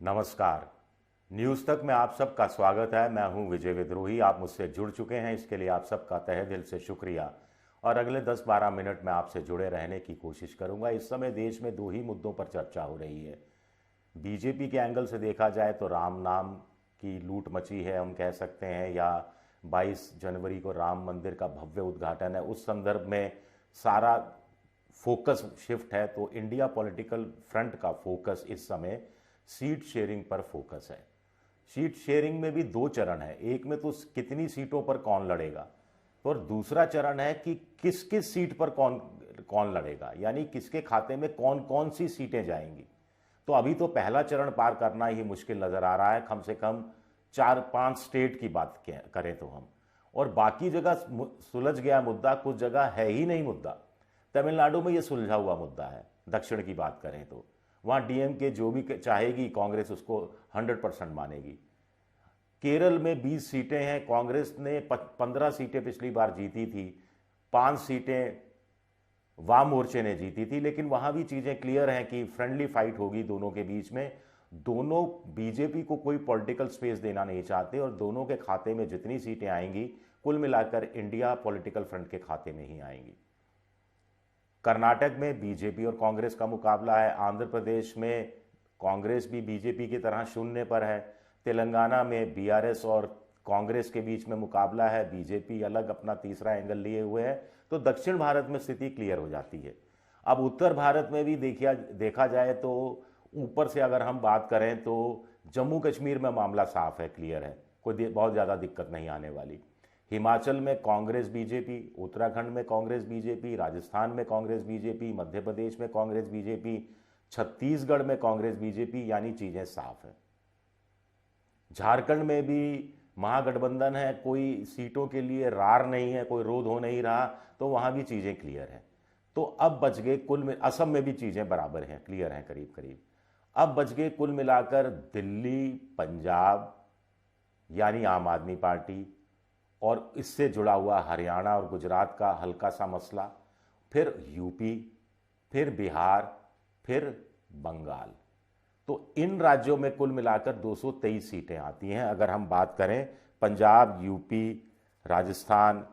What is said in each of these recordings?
नमस्कार। न्यूज़ तक में आप सबका स्वागत है। मैं हूं विजय विद्रोही। आप मुझसे जुड़ चुके हैं, इसके लिए आप सबका तहे दिल से शुक्रिया। और अगले 10-12 मिनट में आपसे जुड़े रहने की कोशिश करूंगा। इस समय देश में दो ही मुद्दों पर चर्चा हो रही है। बीजेपी के एंगल से देखा जाए तो राम नाम की लूट मची है, हम कह सकते हैं, या 22 जनवरी को राम मंदिर का भव्य उद्घाटन है, उस संदर्भ में सारा फोकस शिफ्ट है। तो इंडिया पॉलिटिकल फ्रंट का फोकस इस समय सीट शेयरिंग पर फोकस है। सीट शेयरिंग में भी दो चरण है, एक में तो कितनी सीटों पर कौन लड़ेगा, और दूसरा चरण है कि किस किस सीट पर कौन कौन लड़ेगा, यानी किसके खाते में कौन कौन सी सीटें जाएंगी। तो अभी तो पहला चरण पार करना ही मुश्किल नजर आ रहा है, कम से कम 4-5 स्टेट की बात करें तो हम, और बाकी जगह सुलझ गया मुद्दा, कुछ जगह है ही नहीं मुद्दा। तमिलनाडु में ये सुलझा हुआ मुद्दा है। दक्षिण की बात करें तो वहाँ डीएमके जो भी चाहेगी, कांग्रेस उसको 100% मानेगी। केरल में 20 सीटें हैं, कांग्रेस ने 15 सीटें पिछली बार जीती थी, 5 सीटें वाम मोर्चे ने जीती थी, लेकिन वहाँ भी चीज़ें क्लियर हैं कि फ्रेंडली फाइट होगी दोनों के बीच में। दोनों बीजेपी को कोई पॉलिटिकल स्पेस देना नहीं चाहते, और दोनों के खाते में जितनी सीटें आएंगी कुल मिलाकर इंडिया पॉलिटिकल फ्रंट के खाते में ही आएंगी। कर्नाटक में बीजेपी और कांग्रेस का मुकाबला है। आंध्र प्रदेश में कांग्रेस भी बीजेपी की तरह शून्य पर है। तेलंगाना में बीआरएस और कांग्रेस के बीच में मुकाबला है, बीजेपी अलग अपना तीसरा एंगल लिए हुए है। तो दक्षिण भारत में स्थिति क्लियर हो जाती है। अब उत्तर भारत में भी देखा जाए तो ऊपर से अगर हम बात करें तो जम्मू कश्मीर में मामला साफ है, क्लियर है, कोई बहुत ज़्यादा दिक्कत नहीं आने वाली। हिमाचल में कांग्रेस बीजेपी, उत्तराखंड में कांग्रेस बीजेपी, राजस्थान में कांग्रेस बीजेपी, मध्य प्रदेश में कांग्रेस बीजेपी, छत्तीसगढ़ में कांग्रेस बीजेपी, यानी चीजें साफ है। झारखंड में भी महागठबंधन है, कोई सीटों के लिए रार नहीं है, कोई रोध हो नहीं रहा, तो वहां भी चीजें क्लियर है। तो अब बच गए कुल में, असम में भी चीजें बराबर हैं, क्लियर हैं करीब करीब। अब बच गए कुल मिलाकर दिल्ली, पंजाब यानी आम आदमी पार्टी, और इससे जुड़ा हुआ हरियाणा और गुजरात का हल्का सा मसला, फिर यूपी, फिर बिहार, फिर बंगाल। तो इन राज्यों में कुल मिलाकर 223 सीटें आती हैं। अगर हम बात करें पंजाब, यूपी, राजस्थान,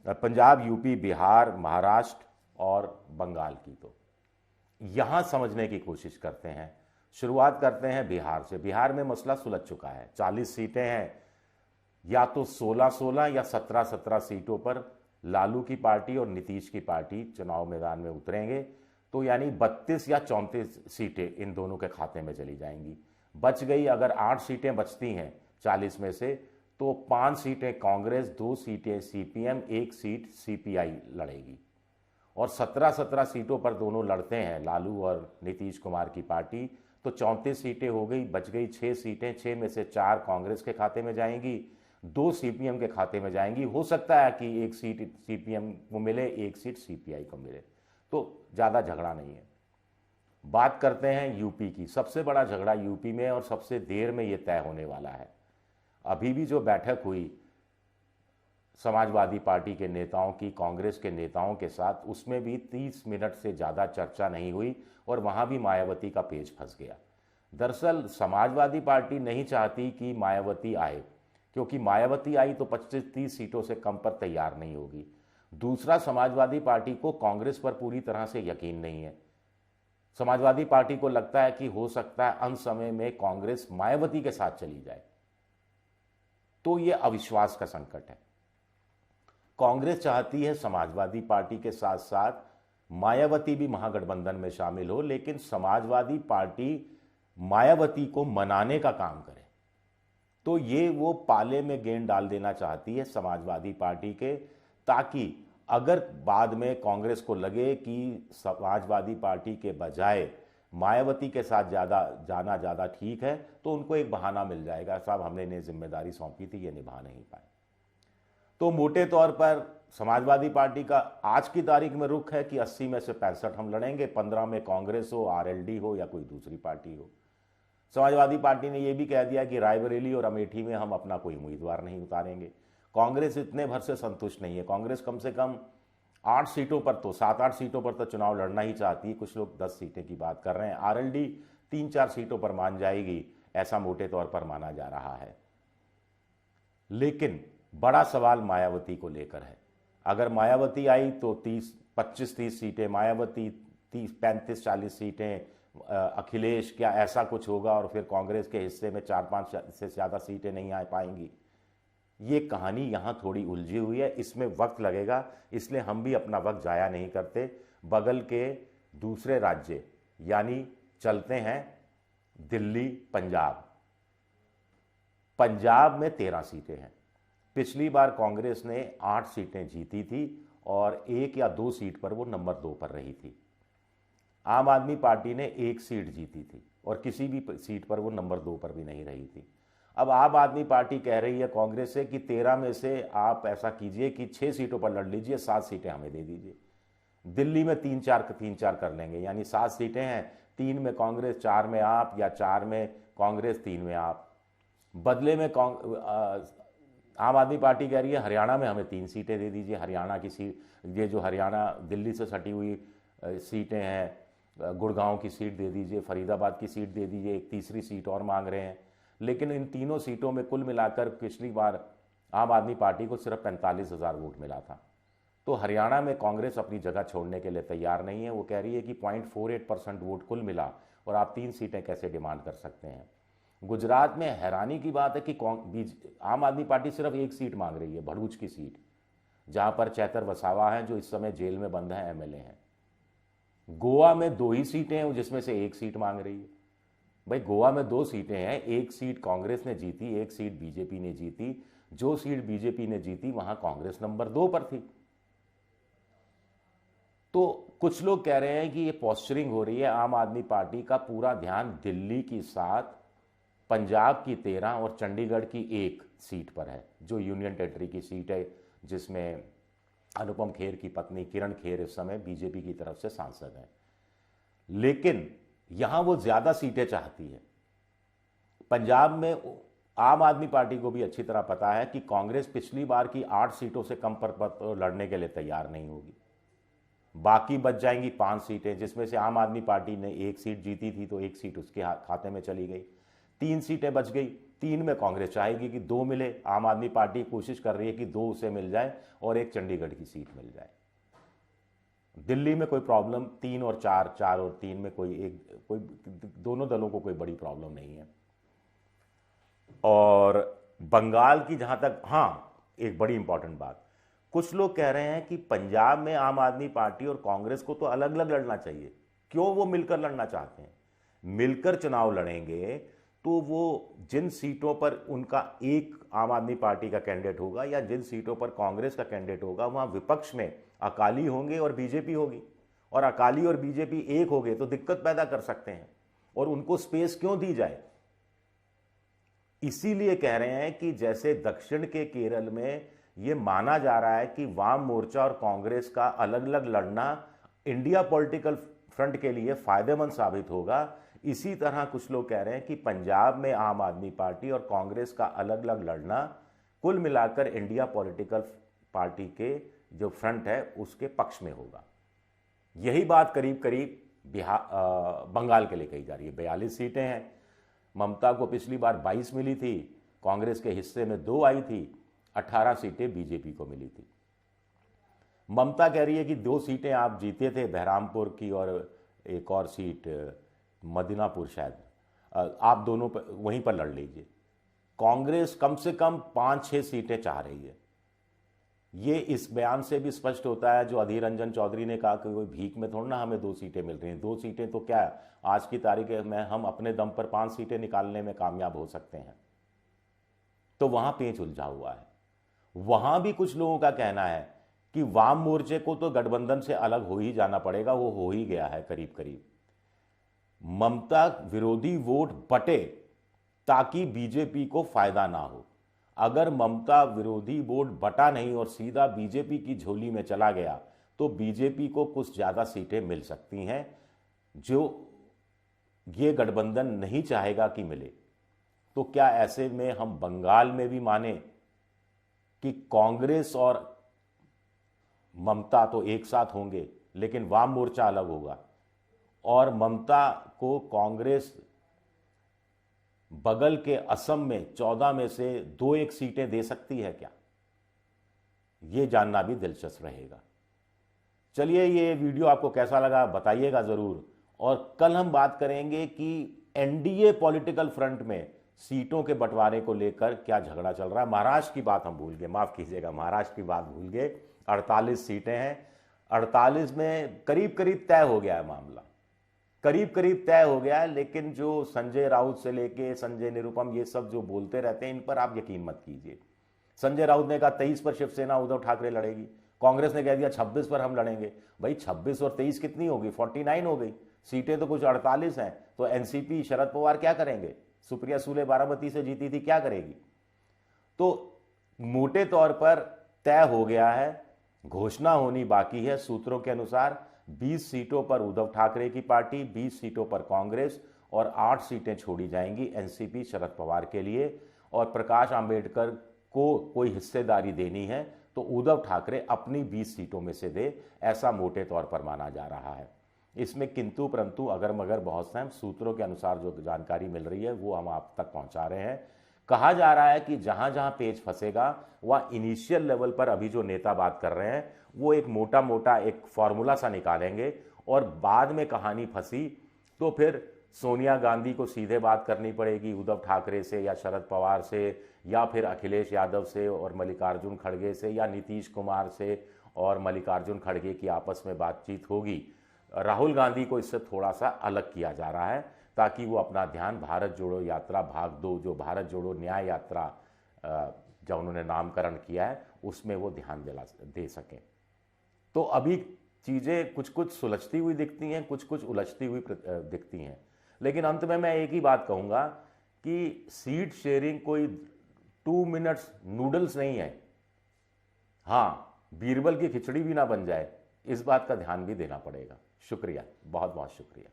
पंजाब, यूपी, बिहार, महाराष्ट्र और बंगाल की, तो यहां समझने की कोशिश करते हैं। शुरुआत करते हैं बिहार से। बिहार में मसला सुलझ चुका है, 40 सीटें हैं, या तो 16-16 या 17-17 सीटों पर लालू की पार्टी और नीतीश की पार्टी चुनाव मैदान में उतरेंगे। तो यानी 32 या 34 सीटें इन दोनों के खाते में चली जाएंगी। बच गई, अगर 8 सीटें बचती हैं 40 में से, तो 5 सीटें कांग्रेस, 2 सीटें सीपीएम, 1 सीट सीपीआई लड़ेगी। और 17-17 सीटों पर दोनों लड़ते हैं, लालू और नीतीश कुमार की पार्टी। तो 34 सीटें हो गई, बच गई 6 सीटें, 6 में से 4 कांग्रेस के खाते में जाएंगी, 2 सीपीएम के खाते में जाएंगी। हो सकता है कि 1 सीट सीपीएम को मिले, 1 सीट सीपीआई को मिले, तो ज़्यादा झगड़ा नहीं है। बात करते हैं यूपी की। सबसे बड़ा झगड़ा यूपी में, और सबसे देर में ये तय होने वाला है। अभी भी जो बैठक हुई समाजवादी पार्टी के नेताओं की कांग्रेस के नेताओं के साथ, उसमें भी 30 मिनट से ज़्यादा चर्चा नहीं हुई, और वहाँ भी मायावती का पेच फंस गया। दरअसल समाजवादी पार्टी नहीं चाहती कि मायावती आए, क्योंकि मायावती आई तो 25-30 सीटों से कम पर तैयार नहीं होगी। दूसरा, समाजवादी पार्टी को कांग्रेस पर पूरी तरह से यकीन नहीं है। समाजवादी पार्टी को लगता है कि हो सकता है अंत समय में कांग्रेस मायावती के साथ चली जाए, तो यह अविश्वास का संकट है। कांग्रेस चाहती है समाजवादी पार्टी के साथ साथ मायावती भी महागठबंधन में शामिल हो, लेकिन समाजवादी पार्टी मायावती को मनाने का काम करे। तो ये वो पाले में गेंद डाल देना चाहती है समाजवादी पार्टी के, ताकि अगर बाद में कांग्रेस को लगे कि समाजवादी पार्टी के बजाय मायावती के साथ जाना ज़्यादा ठीक है, तो उनको एक बहाना मिल जाएगा, साहब हमने इन्हें जिम्मेदारी सौंपी थी, ये निभा नहीं पाए। तो मोटे तौर पर समाजवादी पार्टी का आज की तारीख में रुख है कि 80 में से 65 हम लड़ेंगे, 15 में कांग्रेस हो, आरएलडी हो या कोई दूसरी पार्टी हो। समाजवादी पार्टी ने यह भी कह दिया कि रायबरेली और अमेठी में हम अपना कोई उम्मीदवार नहीं उतारेंगे। कांग्रेस इतने भर से संतुष्ट नहीं है। कांग्रेस कम से कम 8 सीटों पर तो 7-8 सीटों पर तो चुनाव लड़ना ही चाहती है। कुछ लोग 10 सीटें की बात कर रहे हैं। आरएलडी 3-4 सीटों पर मान जाएगी, ऐसा मोटे तौर पर माना जा रहा है। लेकिन बड़ा सवाल मायावती को लेकर है। अगर मायावती आई तो 25-30 सीटें मायावती, 35-40 सीटें अखिलेश, क्या ऐसा कुछ होगा और फिर कांग्रेस के हिस्से में 4-5 से ज़्यादा सीटें नहीं आ पाएंगी? ये कहानी यहाँ थोड़ी उलझी हुई है, इसमें वक्त लगेगा, इसलिए हम भी अपना वक्त जाया नहीं करते। बगल के दूसरे राज्य यानी चलते हैं दिल्ली, पंजाब। पंजाब में 13 सीटें हैं। पिछली बार कांग्रेस ने 8 सीटें जीती थी और 1 या 2 सीट पर वो नंबर 2 पर रही थी। आम आदमी पार्टी ने 1 सीट जीती थी और किसी भी सीट पर वो नंबर 2 पर भी नहीं रही थी। अब आम आदमी पार्टी कह रही है कांग्रेस से कि 13 में से आप ऐसा कीजिए कि 6 सीटों पर लड़ लीजिए, 7 सीटें हमें दे दीजिए। दिल्ली में 3-4 कर लेंगे, यानी 7 सीटें हैं, 3 में कांग्रेस, 4 में आप, या 4 में कांग्रेस, 3 में आप। बदले में आम आदमी पार्टी कह रही है हरियाणा में हमें 3 सीटें दे दीजिए। हरियाणा की सीट, ये जो हरियाणा दिल्ली से सटी हुई सीटें हैं, गुड़गांव की सीट दे दीजिए, फरीदाबाद की सीट दे दीजिए, एक तीसरी सीट और मांग रहे हैं। लेकिन इन तीनों सीटों में कुल मिलाकर पिछली बार आम आदमी पार्टी को सिर्फ 45,000 वोट मिला था। तो हरियाणा में कांग्रेस अपनी जगह छोड़ने के लिए तैयार नहीं है। वो कह रही है कि 0.48% वोट कुल मिला और आप 3 सीटें कैसे डिमांड कर सकते हैं। गुजरात में हैरानी की बात है कि आम आदमी पार्टी सिर्फ 1 सीट मांग रही है, भरूच की सीट, जहां पर चैतर वसावा हैं जो इस समय जेल में बंद हैं, एमएलए हैं। गोवा में 2 ही सीटें हैं जिसमें से 1 सीट मांग रही है। भाई गोवा में 2 सीटें हैं, 1 सीट कांग्रेस ने जीती, 1 सीट बीजेपी ने जीती। जो सीट बीजेपी ने जीती वहां कांग्रेस नंबर 2 पर थी। तो कुछ लोग कह रहे हैं कि ये पोस्चरिंग हो रही है। आम आदमी पार्टी का पूरा ध्यान दिल्ली की 7, पंजाब की 13 और चंडीगढ़ की 1 सीट पर है, जो यूनियन टेरिटरी की सीट है, जिसमें अनुपम खेर की पत्नी किरण खेर इस समय बीजेपी की तरफ से सांसद हैं। लेकिन यहां वो ज्यादा सीटें चाहती है। पंजाब में आम आदमी पार्टी को भी अच्छी तरह पता है कि कांग्रेस पिछली बार की 8 सीटों से कम पर लड़ने के लिए तैयार नहीं होगी। बाकी बच जाएंगी 5 सीटें, जिसमें से आम आदमी पार्टी ने 1 सीट जीती थी तो 1 सीट उसके खाते में चली गई। 3 सीटें बच गई। 3 में कांग्रेस चाहेगी कि 2 मिले, आम आदमी पार्टी कोशिश कर रही है कि 2 उसे मिल जाए और 1 चंडीगढ़ की सीट मिल जाए। दिल्ली में कोई प्रॉब्लम 3 और 4, 4 और 3 में कोई दोनों दलों को कोई बड़ी प्रॉब्लम नहीं है। और बंगाल की जहां तक, हाँ एक बड़ी इंपॉर्टेंट बात, कुछ लोग कह रहे हैं कि पंजाब में आम आदमी पार्टी और कांग्रेस को तो अलग अलग लड़ना चाहिए। क्यों वो मिलकर लड़ना चाहते हैं? मिलकर चुनाव लड़ेंगे तो वो जिन सीटों पर उनका एक आम आदमी पार्टी का कैंडिडेट होगा या जिन सीटों पर कांग्रेस का कैंडिडेट होगा, वहां विपक्ष में अकाली होंगे और बीजेपी होगी, और अकाली और बीजेपी एक हो गए तो दिक्कत पैदा कर सकते हैं। और उनको स्पेस क्यों दी जाए? इसीलिए कह रहे हैं कि जैसे दक्षिण के केरल में यह माना जा रहा है कि वाम मोर्चा और कांग्रेस का अलग अलग लड़ना इंडिया पॉलिटिकल फ्रंट के लिए फायदेमंद साबित होगा, इसी तरह कुछ लोग कह रहे हैं कि पंजाब में आम आदमी पार्टी और कांग्रेस का अलग अलग लड़ना कुल मिलाकर इंडिया पॉलिटिकल पार्टी के जो फ्रंट है उसके पक्ष में होगा। यही बात करीब करीब बंगाल के लिए कही जा रही है। 42 सीटें हैं। ममता को पिछली बार 22 मिली थी, कांग्रेस के हिस्से में 2 आई थी, 18 सीटें बीजेपी को मिली थी। ममता कह रही है कि 2 सीटें आप जीते थे, बहरामपुर की और एक और सीट मदीनापुर शायद, आप दोनों पर वहीं पर लड़ लीजिए। कांग्रेस कम से कम 5-6 सीटें चाह रही है। ये इस बयान से भी स्पष्ट होता है जो अधीर रंजन चौधरी ने कहा कि कोई भीख में थोड़ा ना हमें 2 सीटें मिल रही हैं। 2 सीटें तो क्या, आज की तारीख में हम अपने दम पर 5 सीटें निकालने में कामयाब हो सकते हैं। तो वहां पेंच उलझा हुआ है। वहां भी कुछ लोगों का कहना है कि वाम मोर्चे को तो गठबंधन से अलग हो ही जाना पड़ेगा, वो हो ही गया है करीब करीब। ममता विरोधी वोट बटे ताकि बीजेपी को फायदा ना हो। अगर ममता विरोधी वोट बटा नहीं और सीधा बीजेपी की झोली में चला गया तो बीजेपी को कुछ ज्यादा सीटें मिल सकती हैं, जो ये गठबंधन नहीं चाहेगा कि मिले। तो क्या ऐसे में हम बंगाल में भी माने कि कांग्रेस और ममता तो एक साथ होंगे लेकिन वाम मोर्चा अलग होगा, और ममता को कांग्रेस बगल के असम में 14 में से 2-1 सीटें दे सकती है क्या? ये जानना भी दिलचस्प रहेगा। चलिए, ये वीडियो आपको कैसा लगा बताइएगा ज़रूर। और कल हम बात करेंगे कि एनडीए पॉलिटिकल फ्रंट में सीटों के बंटवारे को लेकर क्या झगड़ा चल रहा है। महाराष्ट्र की बात हम भूल गए, माफ़ कीजिएगा, महाराष्ट्र की बात भूल गए। 48 सीटें हैं, 48 में करीब करीब तय हो गया है मामला, करीब करीब तय हो गया है। लेकिन जो संजय राउत से लेके संजय निरुपम ये सब जो बोलते रहते हैं, इन पर आप यकीन मत कीजिए। संजय राउत ने कहा 23 पर शिवसेना उद्धव ठाकरे लड़ेगी, कांग्रेस ने कह दिया 26 पर हम लड़ेंगे। भाई 26 और 23 कितनी होगी? 49 हो गई। सीटें तो कुछ 48 हैं। तो एनसीपी शरद पवार क्या करेंगे? सुप्रिया सूले बारामती से जीती थी, क्या करेगी? तो मोटे तौर पर तय हो गया है, घोषणा होनी बाकी है। सूत्रों के अनुसार 20 सीटों पर उद्धव ठाकरे की पार्टी, 20 सीटों पर कांग्रेस और 8 सीटें छोड़ी जाएंगी एनसीपी शरद पवार के लिए। और प्रकाश आंबेडकर को कोई हिस्सेदारी देनी है तो उद्धव ठाकरे अपनी 20 सीटों में से दे, ऐसा मोटे तौर पर माना जा रहा है। इसमें किंतु परंतु अगर मगर बहुत से सूत्रों के अनुसार जो जानकारी मिल रही है वो हम आप तक पहुंचा रहे हैं। कहा जा रहा है कि जहां जहां पेच फंसेगा वह इनिशियल लेवल पर अभी जो नेता बात कर रहे हैं वो एक मोटा मोटा एक फॉर्मूला सा निकालेंगे, और बाद में कहानी फंसी तो फिर सोनिया गांधी को सीधे बात करनी पड़ेगी उद्धव ठाकरे से या शरद पवार से, या फिर अखिलेश यादव से और मल्लिकार्जुन खड़गे से, या नीतीश कुमार से और मल्लिकार्जुन खड़गे की आपस में बातचीत होगी। राहुल गांधी को इससे थोड़ा सा अलग किया जा रहा है ताकि वो अपना ध्यान भारत जोड़ो यात्रा भाग 2, जो भारत जोड़ो न्याय यात्रा जो उन्होंने नामकरण किया है, उसमें वो ध्यान दे सकें। तो अभी चीज़ें कुछ कुछ सुलझती हुई दिखती हैं, कुछ कुछ उलझती हुई दिखती हैं। लेकिन अंत में मैं एक ही बात कहूँगा कि सीट शेयरिंग कोई 2 मिनट्स नूडल्स नहीं है। हाँ, बीरबल की खिचड़ी भी ना बन जाए, इस बात का ध्यान भी देना पड़ेगा। शुक्रिया, बहुत बहुत शुक्रिया।